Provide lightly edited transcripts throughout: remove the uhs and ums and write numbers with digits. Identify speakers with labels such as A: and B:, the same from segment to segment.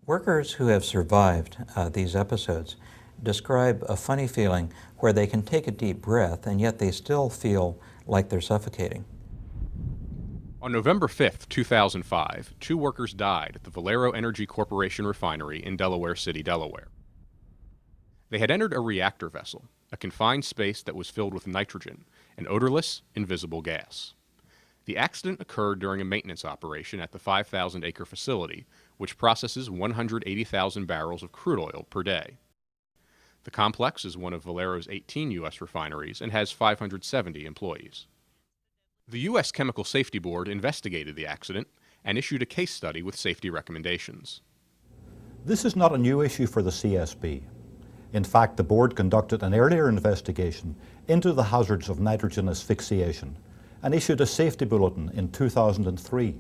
A: Workers who have survived these episodes describe a funny feeling where they can take a deep breath and yet they still feel like they're suffocating.
B: On November 5, 2005, 2 workers died at the Valero Energy Corporation refinery in Delaware City, Delaware. They had entered a reactor vessel, a confined space that was filled with nitrogen, an odorless, invisible gas. The accident occurred during a maintenance operation at the 5,000-acre facility, which processes 180,000 barrels of crude oil per day. The complex is one of Valero's 18 U.S. refineries and has 570 employees. The U.S. Chemical Safety Board investigated the accident and issued a case study with safety recommendations.
C: This is not a new issue for the CSB. In fact, the board conducted an earlier investigation into the hazards of nitrogen asphyxiation and issued a safety bulletin in 2003.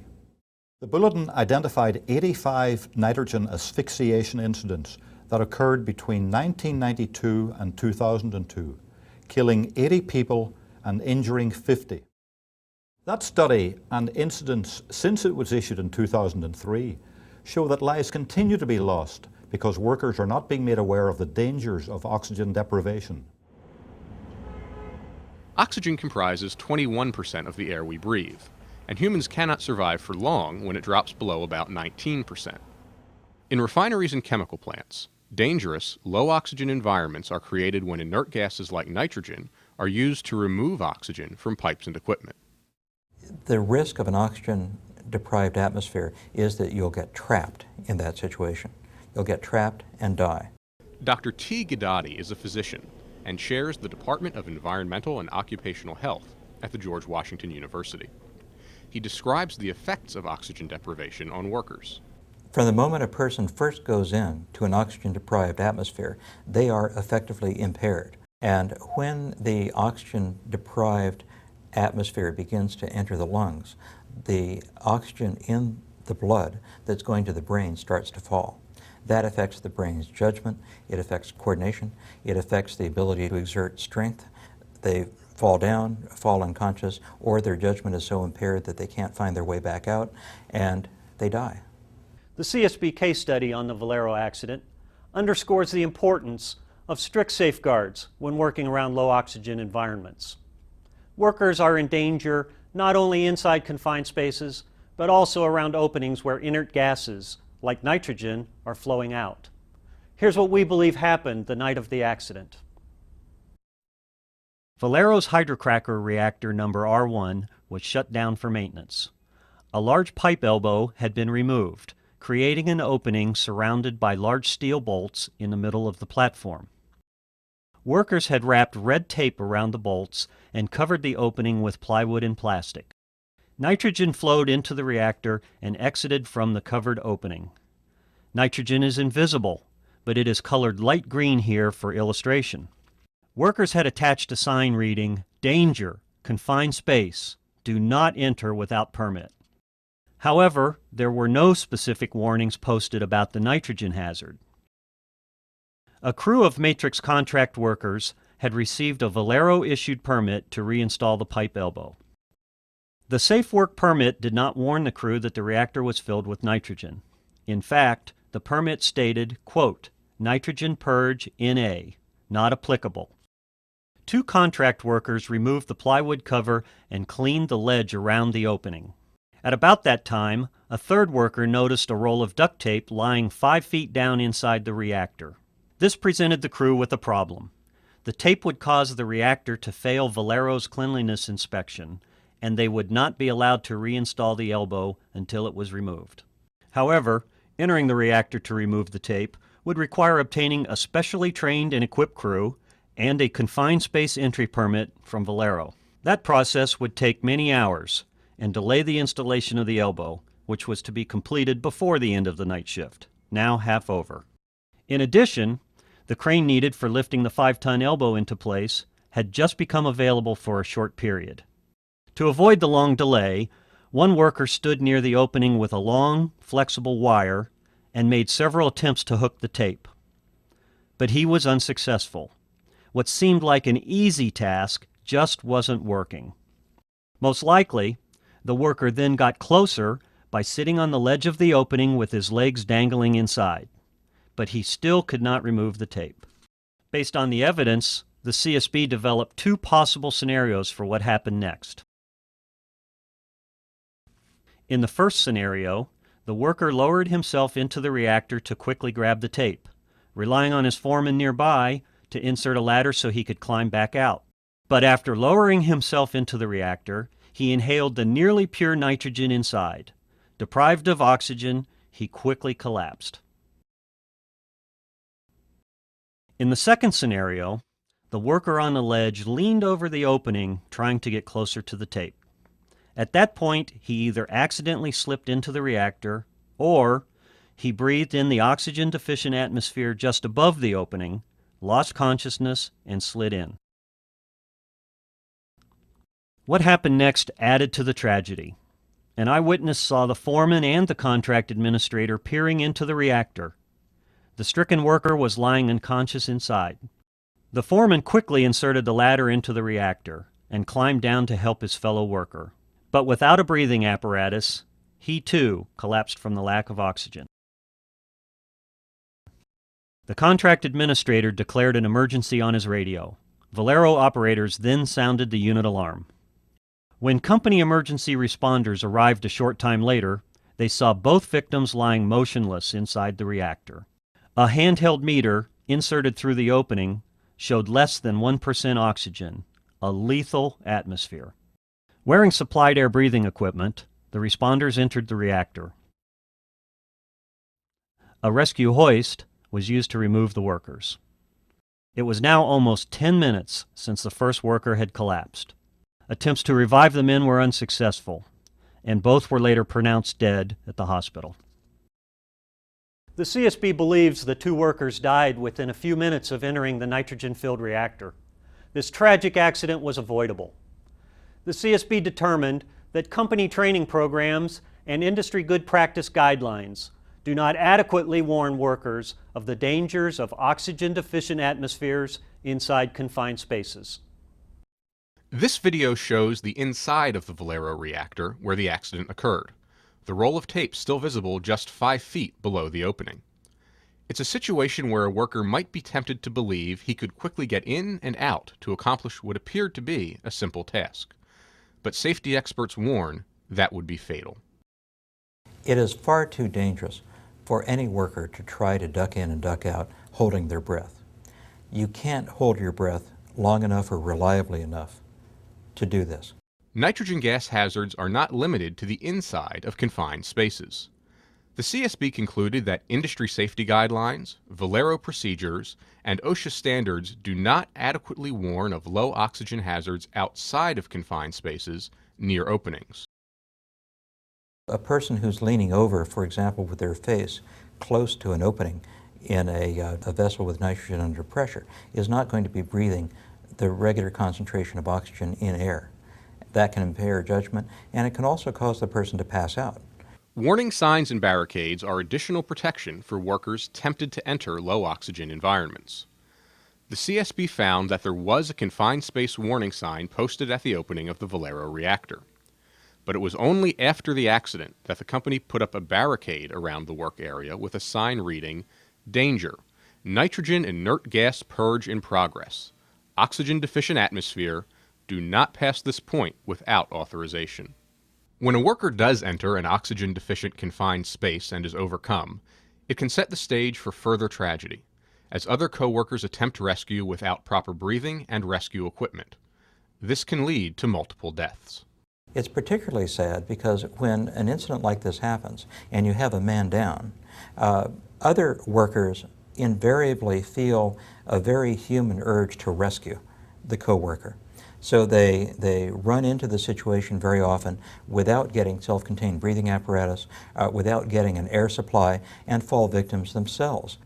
C: The bulletin identified 85 nitrogen asphyxiation incidents that occurred between 1992 and 2002, killing 80 people and injuring 50. That study and incidents since it was issued in 2003 show that lives continue to be lost because workers are not being made aware of the dangers of oxygen deprivation.
B: Oxygen comprises 21% of the air we breathe, and humans cannot survive for long when it drops below about 19%. In refineries and chemical plants, dangerous, low-oxygen environments are created when inert gases like nitrogen are used to remove oxygen from pipes and equipment.
A: The risk of an oxygen-deprived atmosphere is that you'll get trapped in that situation. You'll get trapped and die.
B: Dr. T. Gadati is a physician and chairs the Department of Environmental and Occupational Health at the George Washington University. He describes the effects of oxygen deprivation on workers.
A: From the moment a person first goes in to an oxygen-deprived atmosphere, they are effectively impaired. And when the oxygen-deprived atmosphere begins to enter the lungs, the oxygen in the blood that's going to the brain starts to fall. That affects the brain's judgment, it affects coordination, it affects the ability to exert strength. They fall down, fall unconscious, or their judgment is so impaired that they can't find their way back out, and they die.
D: The CSB case study on the Valero accident underscores the importance of strict safeguards when working around low oxygen environments. Workers are in danger not only inside confined spaces, but also around openings where inert gases, like nitrogen, are flowing out. Here's what we believe happened the night of the accident. Valero's hydrocracker reactor number R1 was shut down for maintenance. A large pipe elbow had been removed, creating an opening surrounded by large steel bolts in the middle of the platform. Workers had wrapped red tape around the bolts and covered the opening with plywood and plastic. Nitrogen flowed into the reactor and exited from the covered opening. Nitrogen is invisible, but it is colored light green here for illustration. Workers had attached a sign reading, "Danger, confined space, do not enter without permit." However, there were no specific warnings posted about the nitrogen hazard. A crew of Matrix contract workers had received a Valero-issued permit to reinstall the pipe elbow. The Safe Work permit did not warn the crew that the reactor was filled with nitrogen. In fact, the permit stated, quote, "Nitrogen purge NA, not applicable." 2 contract workers removed the plywood cover and cleaned the ledge around the opening. At about that time, a 3rd worker noticed a roll of duct tape lying 5 feet down inside the reactor. This presented the crew with a problem. The tape would cause the reactor to fail Valero's cleanliness inspection, and they would not be allowed to reinstall the elbow until it was removed. However, entering the reactor to remove the tape would require obtaining a specially trained and equipped crew and a confined space entry permit from Valero. That process would take many hours and delay the installation of the elbow, which was to be completed before the end of the night shift, now half over. In addition, the crane needed for lifting the 5-ton elbow into place had just become available for a short period. To avoid the long delay, one worker stood near the opening with a long, flexible wire and made several attempts to hook the tape. But he was unsuccessful. What seemed like an easy task just wasn't working. Most likely, the worker then got closer by sitting on the ledge of the opening with his legs dangling inside, but he still could not remove the tape. Based on the evidence, the CSB developed two possible scenarios for what happened next. In the first scenario, the worker lowered himself into the reactor to quickly grab the tape, relying on his foreman nearby to insert a ladder so he could climb back out. But after lowering himself into the reactor, he inhaled the nearly pure nitrogen inside. Deprived of oxygen, he quickly collapsed. In the second scenario, the worker on the ledge leaned over the opening, trying to get closer to the tape. At that point, he either accidentally slipped into the reactor, or he breathed in the oxygen-deficient atmosphere just above the opening, lost consciousness, and slid in. What happened next added to the tragedy. An eyewitness saw the foreman and the contract administrator peering into the reactor. The stricken worker was lying unconscious inside. The foreman quickly inserted the ladder into the reactor and climbed down to help his fellow worker. But without a breathing apparatus, he too collapsed from the lack of oxygen. The contract administrator declared an emergency on his radio. Valero operators then sounded the unit alarm. When company emergency responders arrived a short time later, they saw both victims lying motionless inside the reactor. A handheld meter inserted through the opening showed less than 1% oxygen, a lethal atmosphere. Wearing supplied air breathing equipment, the responders entered the reactor. A rescue hoist was used to remove the workers. It was now almost 10 minutes since the first worker had collapsed. Attempts to revive the men were unsuccessful, and both were later pronounced dead at the hospital. The CSB believes the two workers died within a few minutes of entering the nitrogen-filled reactor. This tragic accident was avoidable. The CSB determined that company training programs and industry good practice guidelines do not adequately warn workers of the dangers of oxygen-deficient atmospheres inside confined spaces.
B: This video shows the inside of the Valero reactor where the accident occurred. The roll of tape still visible just 5 feet below the opening. It's a situation where a worker might be tempted to believe he could quickly get in and out to accomplish what appeared to be a simple task. But safety experts warn that would be fatal.
A: It is far too dangerous for any worker to try to duck in and duck out holding their breath. You can't hold your breath long enough or reliably enough to do this.
B: Nitrogen gas hazards are not limited to the inside of confined spaces. The CSB concluded that industry safety guidelines, Valero procedures, and OSHA standards do not adequately warn of low oxygen hazards outside of confined spaces near openings.
A: A person who's leaning over, for example, with their face close to an opening in a vessel with nitrogen under pressure is not going to be breathing the regular concentration of oxygen in air. That can impair judgment, and it can also cause the person to pass out.
B: Warning signs and barricades are additional protection for workers tempted to enter low oxygen environments. The CSB found that there was a confined space warning sign posted at the opening of the Valero reactor. But it was only after the accident that the company put up a barricade around the work area with a sign reading, "Danger, nitrogen inert gas purge in progress. Oxygen deficient atmosphere. Do not pass this point without authorization." When a worker does enter an oxygen-deficient confined space and is overcome, it can set the stage for further tragedy, as other co-workers attempt rescue without proper breathing and rescue equipment. This can lead to multiple deaths.
A: It's particularly sad because when an incident like this happens and you have a man down, other workers invariably feel a very human urge to rescue the co-worker. So they run into the situation very often without getting self-contained breathing apparatus, without getting an air supply, and fall victims themselves.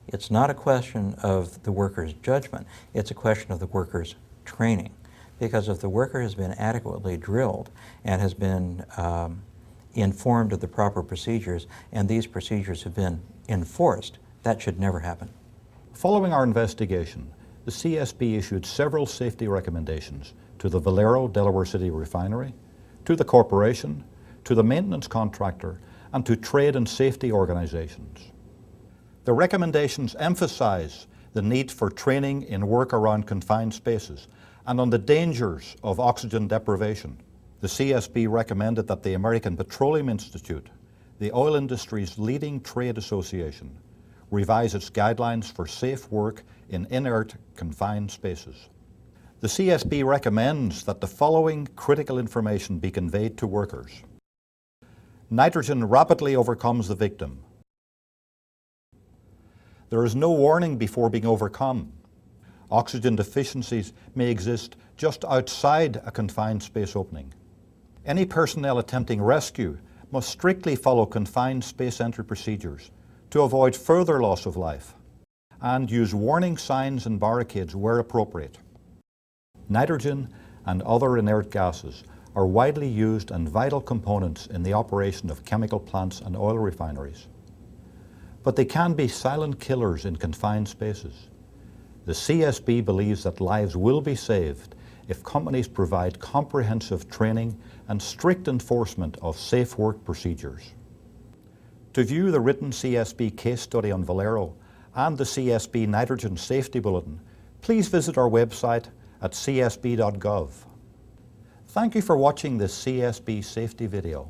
A: It's not a question of the worker's judgment, it's a question of the worker's training. Because if the worker has been adequately drilled and has been informed of the proper procedures, and these procedures have been enforced, that should never happen.
C: Following our investigation, the CSB issued several safety recommendations to the Valero Delaware City refinery, to the corporation, to the maintenance contractor, and to trade and safety organizations. The recommendations emphasize the need for training in work around confined spaces and on the dangers of oxygen deprivation. The CSB recommended that the American Petroleum Institute, the oil industry's leading trade association, revise its guidelines for safe work in inert, confined spaces. The CSB recommends that the following critical information be conveyed to workers. Nitrogen rapidly overcomes the victim. There is no warning before being overcome. Oxygen deficiencies may exist just outside a confined space opening. Any personnel attempting rescue must strictly follow confined space entry procedures to avoid further loss of life, and use warning signs and barricades where appropriate. Nitrogen and other inert gases are widely used and vital components in the operation of chemical plants and oil refineries. But they can be silent killers in confined spaces. The CSB believes that lives will be saved if companies provide comprehensive training and strict enforcement of safe work procedures. To view the written CSB case study on Valero and the CSB Nitrogen Safety Bulletin, please visit our website at csb.gov. Thank you for watching this CSB safety video.